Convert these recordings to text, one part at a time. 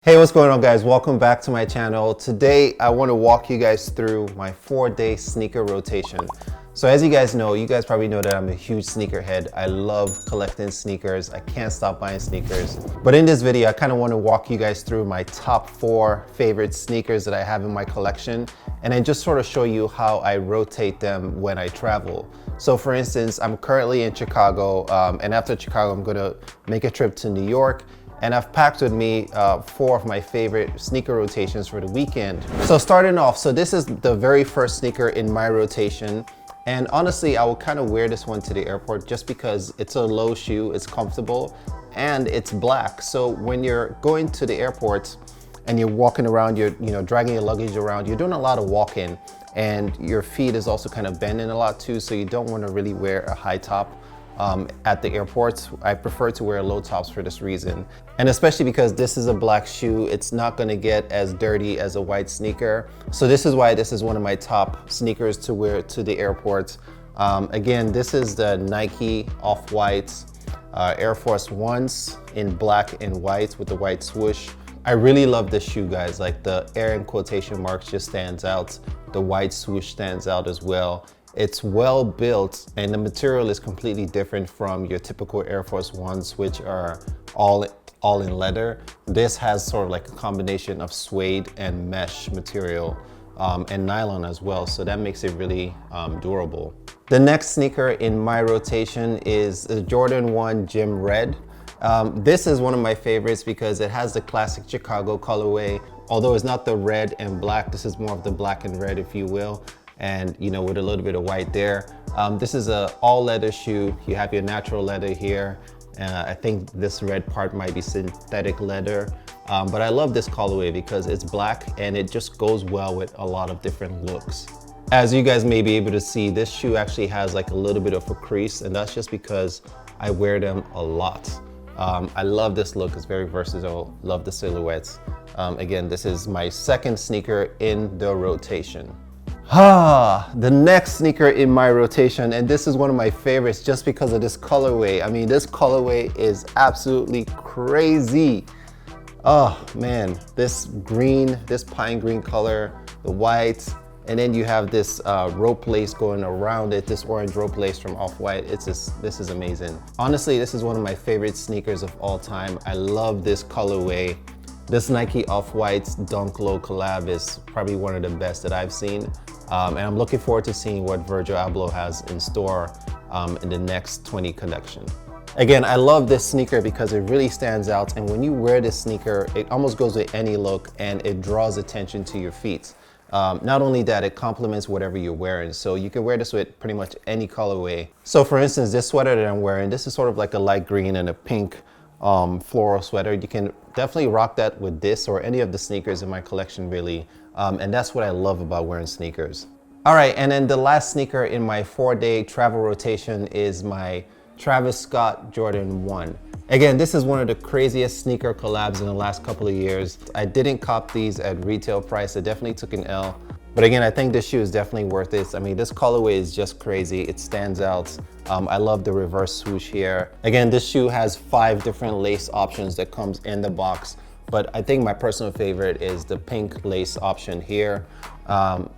Hey, what's going on, guys? Welcome back to my channel. Today I want to walk you guys through my 4-day sneaker rotation. So as you guys know, you guys probably know that I'm a huge sneakerhead. I love collecting sneakers. I can't stop buying sneakers. But in this video, I kind of want to walk you guys through my top 4 favorite sneakers that I have in my collection, and then just sort of show you how I rotate them when I travel. So for instance, I'm currently in Chicago, and after Chicago, I'm gonna make a trip to New York. And I've packed with me 4 of my favorite sneaker rotations for the weekend. So starting off, so this is the very first sneaker in my rotation. And honestly, I will kind of wear this one to the airport just because it's a low shoe, it's comfortable, and it's black. So when you're going to the airport and you're walking around, you're dragging your luggage around, you're doing a lot of walking, and your feet is also kind of bending a lot too, so you don't want to really wear a high top. At the airports, I prefer to wear low tops for this reason. And especially because this is a black shoe, it's not gonna get as dirty as a white sneaker. So this is why this is one of my top sneakers to wear to the airport. Again, this is the Nike Off-White Air Force Ones in black and white with the white swoosh. I really love this shoe, guys. Like, the air in quotation marks just stands out. The white swoosh stands out as well. It's well built, and the material is completely different from your typical Air Force Ones, which are all in leather. This has sort of like a combination of suede and mesh material, and nylon as well, so that makes it really durable. The next sneaker in my rotation is the Jordan 1 Gym Red. This is one of my favorites because it has the classic Chicago colorway. Although it's not the red and black, this is more of the black and red, if you will. And with a little bit of white there. This is a all leather shoe. You have your natural leather here. I think this red part might be synthetic leather. But I love this colorway because it's black and it just goes well with a lot of different looks. As you guys may be able to see, this shoe actually has like a little bit of a crease, and that's just because I wear them a lot. I love this look, it's very versatile, love the silhouettes. Again, this is my second sneaker in the rotation. The next sneaker in my rotation, and this is one of my favorites just because of this colorway. I mean, this colorway is absolutely crazy. Oh man, this green, this pine green color, the white, and then you have this rope lace going around it, this orange rope lace from Off-White. This is amazing. Honestly, this is one of my favorite sneakers of all time. I love this colorway. This Nike Off-White Dunk Low collab is probably one of the best that I've seen. And I'm looking forward to seeing what Virgil Abloh has in store in the next 20 collection. Again, I love this sneaker because it really stands out, and when you wear this sneaker, it almost goes with any look and it draws attention to your feet. Not only that, it complements whatever you're wearing, so you can wear this with pretty much any colorway. So for instance, this sweater that I'm wearing, this is sort of like a light green and a pink floral sweater. You can definitely rock that with this or any of the sneakers in my collection, really. And that's what I love about wearing sneakers. All right, and then the last sneaker in my 4-day travel rotation is my Travis Scott Jordan 1. Again, this is one of the craziest sneaker collabs in the last couple of years. I didn't cop these at retail price. I definitely took an L. But again, I think this shoe is definitely worth it. I mean, this colorway is just crazy. It stands out. I love the reverse swoosh here. Again, this shoe has 5 different lace options that comes in the box. But I think my personal favorite is the pink lace option here.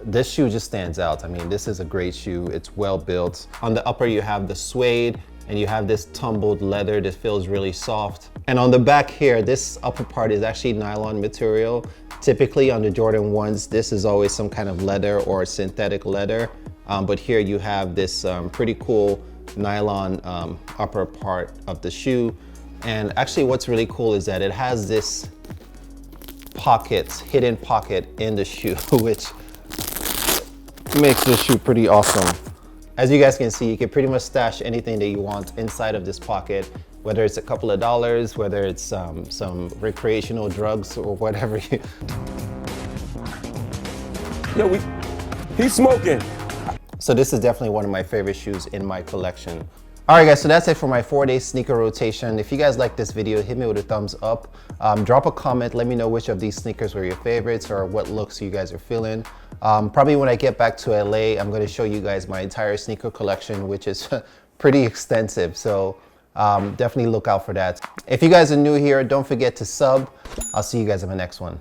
This shoe just stands out. I mean, this is a great shoe. It's well built. On the upper, you have the suede, and you have this tumbled leather that feels really soft. And on the back here, this upper part is actually nylon material. Typically on the Jordan 1s, this is always some kind of leather or synthetic leather. But here you have this pretty cool nylon upper part of the shoe. And actually what's really cool is that it has this hidden pocket in the shoe, which makes this shoe pretty awesome. As you guys can see, you can pretty much stash anything that you want inside of this pocket, whether it's a couple of dollars, whether it's some recreational drugs or whatever. Yo, he's smoking. So this is definitely one of my favorite shoes in my collection. All right, guys, so that's it for my 4-day sneaker rotation. If you guys like this video, hit me with a thumbs up. Drop a comment, let me know which of these sneakers were your favorites or what looks you guys are feeling. Probably when I get back to LA, I'm gonna show you guys my entire sneaker collection, which is pretty extensive. So Definitely look out for that. If you guys are new here, don't forget to sub. I'll see you guys in the next one.